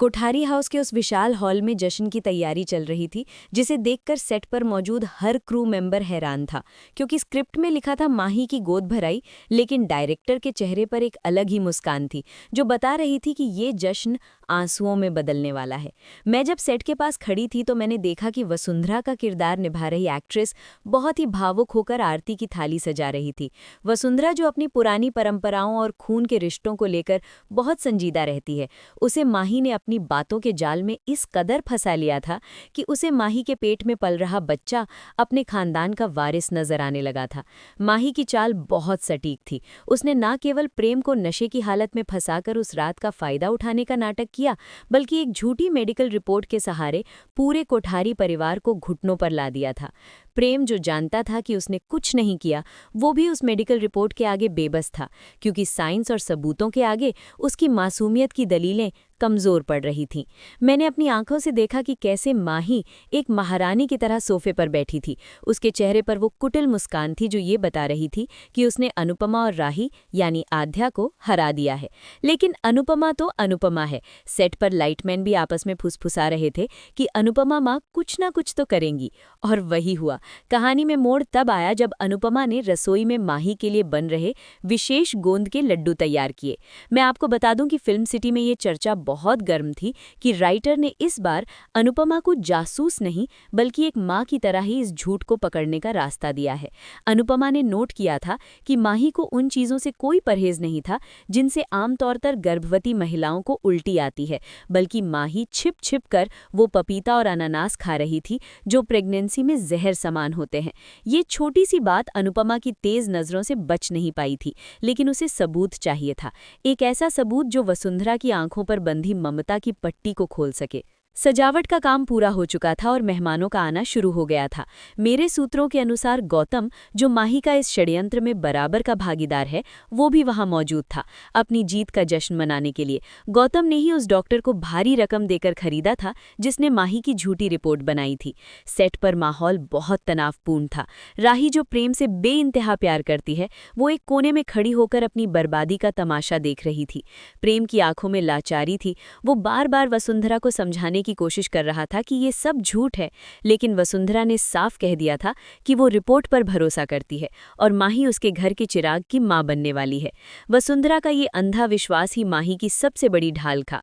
Kothari house के उस विशाल hall में जश्न की तैयारी चल रही थी, जिसे देखकर सेट पर मौजूद हर क्रू मेंबर हैरान था, क्योंकि स्क्रिप्ट में लिखा था माही की गोद भराई, लेकिन डायरेक्टर के चेहरे पर एक अलग ही मुस्कान थी, जो बता रही थी कि ये जश्न आंसुओं में बदलने वाला है। मैं जब सेट के पास खड़ी थी तो मैंने देखा कि वसुंधरा का किरदार निभा रही एक्ट्रेस बहुत ही भावुक होकर आरती की थाली सजा रही थी। वसुंधरा, जो अपनी पुरानी परंपराओं और खून के रिश्तों को लेकर बहुत संजीदा रहती है, उसे माही ने अपनी बातों के जाल में इस कदर फंसा लिया था कि उसे माही के पेट में पल रहा बच्चा अपने खानदान का वारिस नजर आने लगा था। माही की चाल बहुत सटीक थी। उसने न केवल प्रेम को नशे की हालत में फंसाकर उस रात का फायदा उठाने का नाटक किया, बल्कि एक झूठी मेडिकल रिपोर्ट के सहारे पूरे कोठारी परिवार को घुटनों पर ला दिया था। प्रेम, जो जानता था कि उसने कुछ नहीं किया, वो भी उस मेडिकल रिपोर्ट के आगे बेबस था, क्योंकि साइंस और सबूतों के आगे उसकी मासूमियत की दलीलें कमजोर पड़ रही थीं। मैंने अपनी आंखों से देखा कि कैसे माही एक महारानी की तरह सोफे पर बैठी थी। उसके चेहरे पर वो कुटिल मुस्कान थी जो ये बता रही थी कि उसने अनुपमा और राही यानी आध्या को हरा दिया है। लेकिन अनुपमा तो अनुपमा है। सेट पर लाइटमैन भी आपस में फुसफुसा रहे थे कि अनुपमा माँ कुछ ना कुछ तो करेंगी, और वही हुआ। कहानी में मोड़ तब आया जब अनुपमा ने रसोई में माही के लिए बन रहे विशेष गोंद के लड्डू तैयार किए। मैं आपको बता दूं कि फिल्म सिटी में ये चर्चा बहुत गर्म थी कि राइटर ने इस बार अनुपमा को जासूस नहीं, बल्कि एक माँ की तरह ही इस झूठ को पकड़ने का रास्ता दिया है। अनुपमा ने नोट किया था कि माही को उन चीज़ों से कोई परहेज नहीं था जिनसे आमतौर पर गर्भवती महिलाओं को उल्टी आती है, बल्कि माही छिप छिप कर वो पपीता और अनानास खा रही थी जो प्रेगनेंसी में जहर समान होते हैं। ये छोटी सी बात अनुपमा की तेज नज़रों से बच नहीं पाई थी, लेकिन उसे सबूत चाहिए था, एक ऐसा सबूत जो वसुंधरा की आंखों पर बंधी ममता की पट्टी को खोल सके। सजावट का काम पूरा हो चुका था और मेहमानों का आना शुरू हो गया था। मेरे सूत्रों के अनुसार गौतम, जो माही का इस षड्यंत्र में बराबर का भागीदार है, वो भी वहां मौजूद था, अपनी जीत का जश्न मनाने के लिए। गौतम ने ही उस डॉक्टर को भारी रकम देकर खरीदा था जिसने माही की झूठी रिपोर्ट बनाई थी। सेट पर माहौल बहुत तनावपूर्ण था। राही, जो प्रेम से बेइंतहा प्यार करती है, वो एक कोने में खड़ी होकर अपनी बर्बादी का तमाशा देख रही थी। प्रेम की आंखों में लाचारी थी। वो बार बार वसुंधरा को समझाने की कोशिश कर रहा था कि ये सब झूठ है, लेकिन वसुंधरा ने साफ कह दिया था कि वो रिपोर्ट पर भरोसा करती है और माही उसके घर के चिराग की मां बनने वाली है। वसुंधरा का ये अंधा विश्वास ही माही की सबसे बड़ी ढाल था।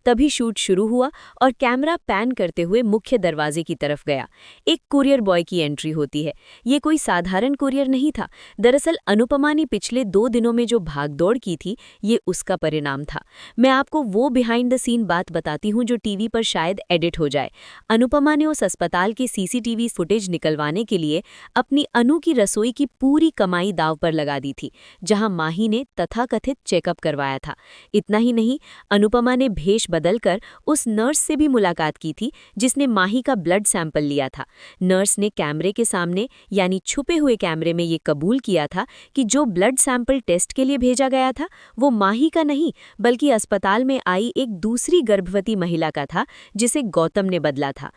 तभी शूट शुरू हुआ और कैमरा पैन करते हुए मुख्य दरवाजे की तरफ गया। एक कुरियर बॉय की एंट्री होती है। ये कोई साधारण कुरियर नहीं था। दरअसल अनुपमा ने पिछले 2 दिनों में जो भागदौड़ की थी, ये उसका परिणाम था। मैं आपको वो बिहाइंड द सीन बात बताती हूँ जो टीवी पर शायद एडिट हो जाए। अनुपमा ने उस अस्पताल के सीसीटीवी फुटेज निकलवाने के लिए अपनी अनु की रसोई की पूरी कमाई दांव पर लगा दी थी, जहां माही ने तथाकथित चेकअप करवाया था। इतना ही नहीं, अनुपमा ने भेष बदलकर उस नर्स से भी मुलाकात की थी जिसने माही का ब्लड सैंपल लिया था। नर्स ने कैमरे के सामने, यानी छुपे हुए कैमरे में, ये कबूल किया था कि जो ब्लड सैंपल टेस्ट के लिए भेजा गया था वो माही का नहीं, बल्कि अस्पताल में आई एक दूसरी गर्भवती महिला का था जिसे गौतम ने बदला था।